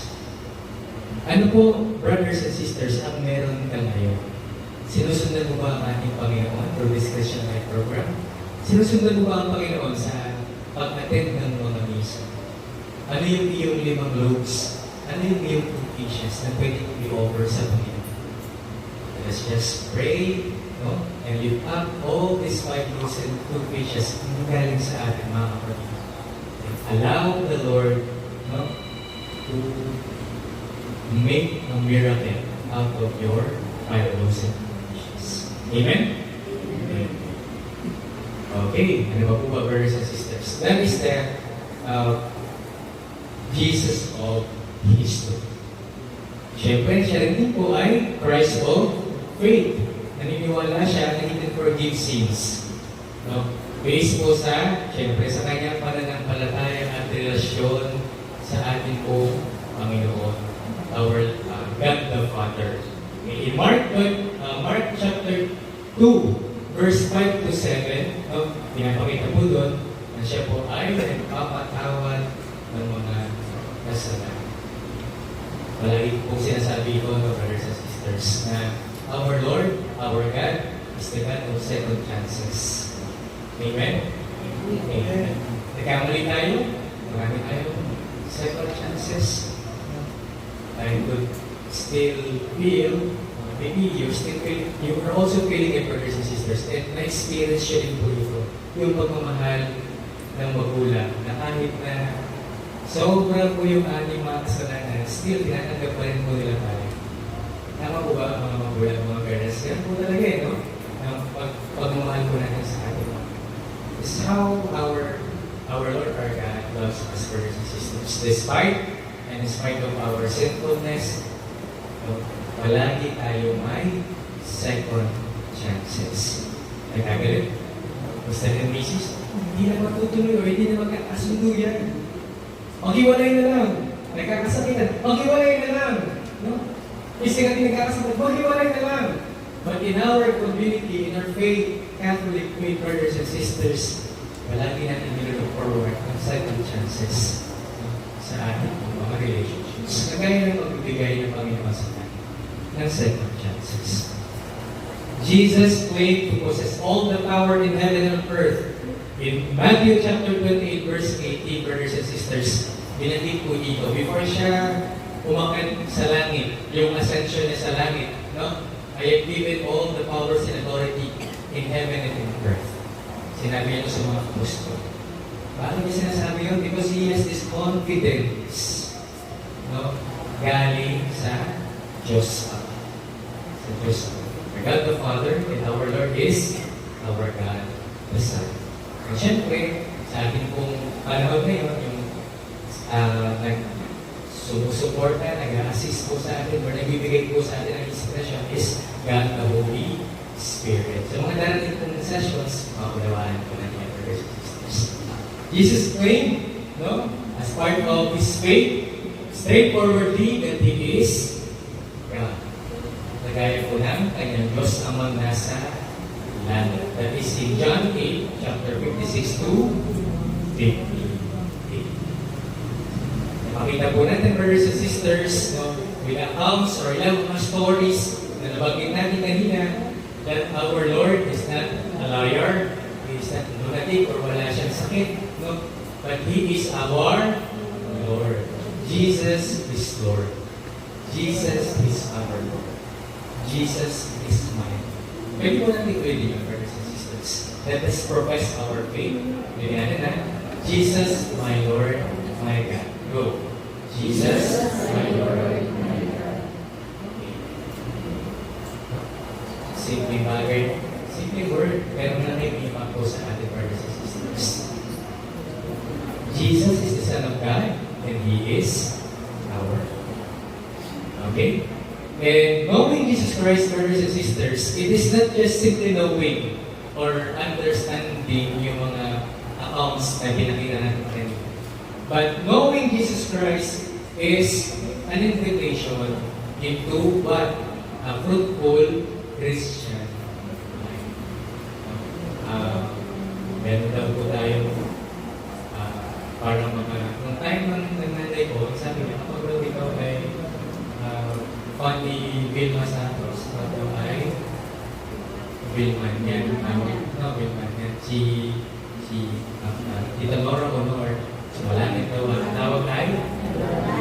Ano po, brothers and sisters, ang meron ka ngayon? Sinusundan mo ba ang ating Panginoon through this Christian Life Program? Sinusundan mo ba ang Panginoon sa pag-attend ng mga misa? Ano yung iyong 5 loaves? Ano yung iyong 2 fishes na pwede i-offer sa Panginoon? Let's just pray, no? And lift up all these 5 loaves and 2 fishes na galing sa ating mga kapatid. Allow the Lord, no, to make a miracle out of your 5 loaves and 2 fishes. Amen? Amen. Okay, ano ba po ba, brothers and sisters? That is the Jesus of history. Siyempre, siya rin din po ay Christ of faith. Naniniwala siya na He can forgive sins. No? Based po sa, siyempre, sa kanyang pananampalataya at relasyon sa ating po Panginoon, our God the Father. In Mark chapter 2, verse 5 to 7, no? Pinapakita po doon na siya po ay nagpapatawad ng mga kasalanan. Palagi po sinasabi ko, no, brothers and sisters, na our Lord, our God, is the God of second chances. Amen? Amen. Nagkamali tayo, marami tayo second chances. I could still feel, maybe you are also feeling it, brothers and sisters, and na-experience siya din po ito, yung pagmamahal ng magulang, na kahit na sobra po yung ating mga kasalanan, still tinatanggap pa rin po nila tayo. Tama po ba ang mga magulang, mga parents? Yan po talaga no? Pagmamahal po natin sa ating mga. This is how our Lord, our God, loves us, brothers and sisters. Despite and in spite of our sinfulness, palagi tayo may second chances. Nagkagalit? Basta ng misis, hindi na matutuloy o hindi na magkakasundo yan. Maghiwalay na lang. Nagkakasakitan. Maghiwalay na lang. No? Kasi natin nagkakasakitan. Maghiwalay na lang. But in our community, in our faith, Catholic faith, brothers and sisters, palagi natin nilook forward ang second chances sa ating mga relationships. Kagaya ng magbibigay ng Panginoon sa atin ng second chances. Jesus claimed to possess all the power in heaven and earth. In Matthew chapter 28, verse 18, brothers and sisters, binanggit po dito, before siya umakyat sa langit, yung ascension niya sa langit, no? I have given all the powers and authority in heaven and in earth. Sinabi niya sa mga apostol. Bakit niya sinasabi yun? Because he has this confidence, no? Galing sa Diyos Ama. Sa Diyos Ama. Our God the Father and our Lord is our God the Son. At syempre, sa ating pong panahon ngayon, yung sumusuporta, nag-assist po sa atin, or nagbibigay po sa atin ng inspiration is God the Holy Spirit. So mga darating pong sessions, makulawaan po na niya, brothers and sisters. Jesus claimed, no, as part of his faith, straightforwardly that he is God. Nagaya po ng kanyang Diyos amang nasa langit. That is in John 8, chapter 56 to 58. Makita po natin, brothers and sisters, no, with accounts or ilang mga stories na nabanggit natin kanina, that our Lord is not a liar, He is not lunatic or wala siyang sakit, no? But He is our Lord. Jesus is Lord. Jesus is our Lord. Jesus is mine. Pwede po natin pwede yun, brothers and sisters. Let us profess our faith. Pwede natin na, Jesus, my Lord, my God. Go. Jesus, my Lord, my God. Simple bagay, simple word, pero nakikita po sa ating brothers and sisters. Jesus is the Son of God, and He is our Lord. Okay? And knowing Jesus Christ, brothers and sisters, it is not just simply knowing or understanding yung mga accounts na pinakita natin kanina. But knowing Jesus Christ is an invitation into what? A fruitful Christian life. Meron daw po tayo parang nung time ng nanay ko, sabi niya, kapag daw ikaw ay fan ni Vilma Santos, daw ay Vilma niyan, Vilma niyan, si Tita Nora Honor. So, wala nang tawag tayo.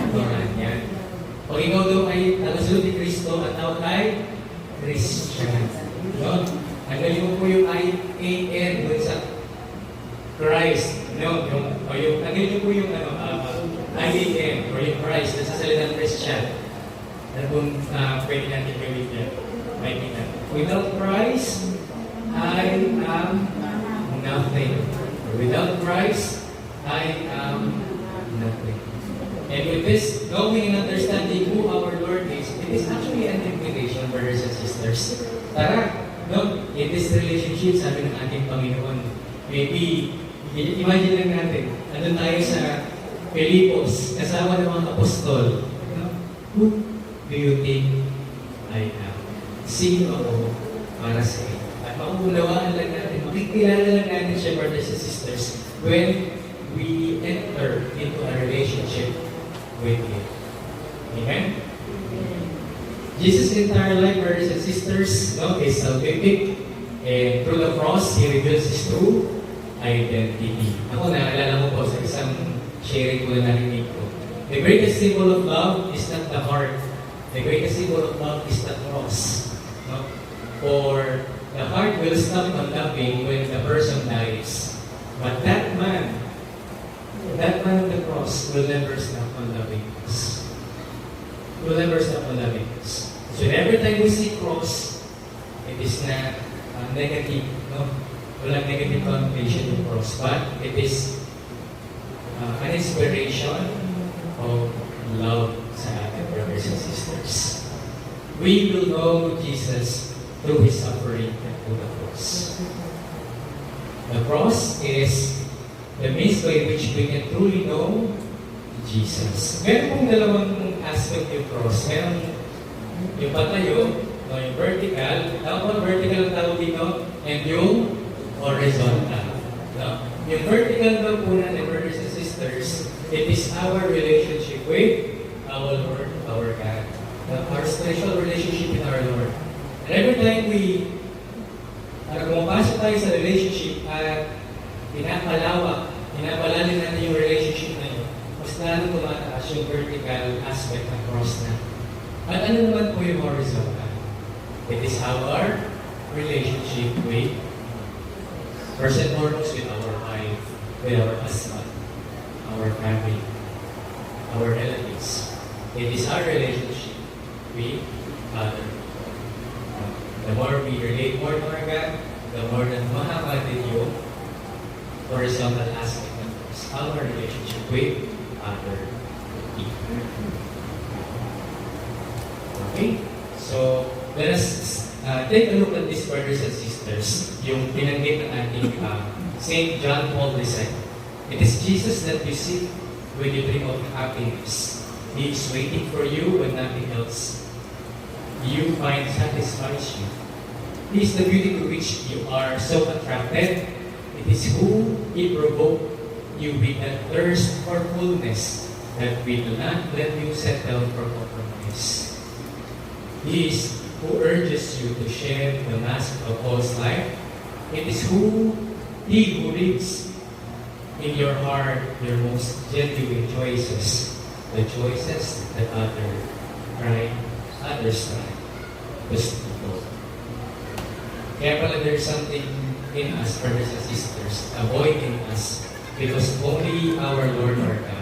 Ignorant yan. Pag ikaw daw ay nakasunod ni Kristo at tawag tayo, Christian. No? Tanggalin mo po yung I-A-N doon sa Christ. No? Tanggalin mo po yung I-A-N or yung Christ doon sa salitang Christian. Ano kung pwede natin gawin yan? Without Christ, I am nothing. Without Christ, I am nothing. And with this knowing and understanding who our Lord is, it is actually an invitation, brothers and sisters. Tara, no? In this relationship, sabi ng ating Panginoon, maybe, imagine lang natin, andun tayo sa Pilipos, kasama ng mga apostol. No? Who do you think I am? Sino ako para sa iyo? At makukulawaan lang natin, makikilala lang natin siya, brothers and sisters, when we enter into a relationship with Him. Amen? Jesus' entire life, brothers and sisters, no, is salvific. And through the cross, He reveals His true identity. Ako, naalala ko po sa isang sharing ko na narinig ko. The greatest symbol of love is not the heart. The greatest symbol of love is the cross. No? For the heart will stop on loving when the person dies. But that man on the cross will never stop on loving us. Will never stop on loving us. So every time we see cross, it is not negative, no? Walang negative connotation ng cross, but it is an inspiration of love sa ating brothers and sisters. We will know Jesus through His suffering and through the cross. The cross is the means by which we can truly know Jesus. Meron pong dalawang aspect yung cross. Meron yung patayo, no, yung vertical. Tawag vertical ang tawag dito, and yung horizontal. No? Yung vertical daw po natin, brothers and sisters, it is our relationship with our Lord, our God. Our spiritual relationship with our Lord. And every time pumapasok tayo sa relationship at pinapalalim natin yung relationship na yun, mas lalo tumataas yung vertical aspect ng cross na. At ano naman po yung horizontal? It is our relationship with, first and foremost, with our wife, with our husband, our family, our relatives. It is our relationship with other people. The more we relate more to our God, the more that mahabatid yung horizontal aspect of this, our relationship with other people. Okay? So, let us take a look at these brothers and sisters, yung pinanggit ng ating St. John Paul II. It is Jesus that you seek when you dream of happiness. He is waiting for you when nothing else you find satisfies you. He is the beauty to which you are so attracted. It is who He provoked you with that thirst for fullness that will not let you settle for compromise. He is who urges you to shed the mask of false life. It is He who reads in your heart your most genuine choices, the choices that others try to steal. Kaya pala there's something in us, brothers and sisters, a void in us, because only our Lord our God